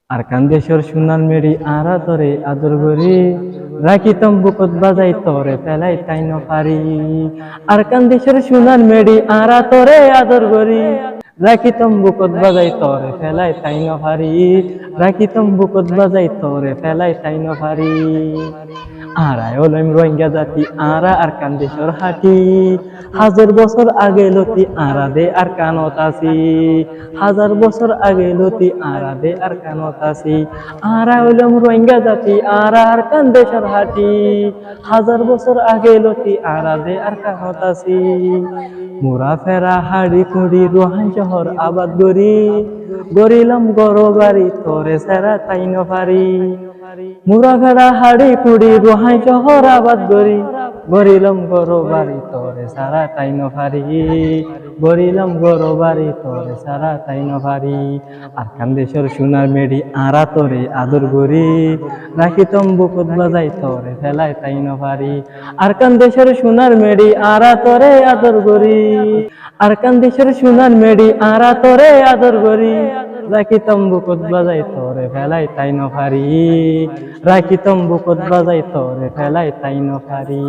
আর কান্দেশ্বর সোনার মেরি আরা তরে আদর গরি রাখিতম বুকত বাজাই তরে ফেলাই তাই ন পারি। আর কান্দেশ্বর সোনার মেরি আরা তরে আদর গরি রাখিতম বুকত বাজাই তরে ফেলাই তাই ন পারি। রাখিতম বুকত বাজাই তরে ফেলাই তাই ন পারি। আরাই হলাম রোহিঙ্গা জাতি আরা আর কান্দেশ্বর হাটি। হাজার বছর আগে লতি আরা দে আর কানত আসি। হাজার বছর আগে লতি আরা দে আর কানত আসি। আরা হইলাম রোহিঙ্গা জাতি আরা আর কান্দেশ্বর হাটি। হাজার বছর আগে লতি আরা দে আর কানত আসি। মোরা ফেরা হাড়ি কুড়ি রোহান শহর আবাদ গরি গরিলাম গরো বাড়ি তোরে সেরা তাই ন পারি। মুরা ফেরা হাড়ি কুড়ি রোহাই শহর আবাদ গরি গরিলাম গরো বাড়ি তোরে সারা তাই ন পারি। গরিলাম গরো বাড়ি তোরে সারা তাই ন পারি। আর কান্দেশ্বর সোনার মেডি আরা তোরে আদর গরি রাখিতম বুকত বাজাই তোরে ফেলাই তাই ন পারি। আর কান্দেশ্বর সোনার মেডি আরা তোরে আদর গরি। আর কান্দেশ্বর সোনার মেডি আরা তোরে আদর গরি রাখিতম বুকত বাজাই তোরে ফেলাই তাই ন পারি। রাখিতম বুকত বাজাই তোরে ফেলাই তাই ন পারি।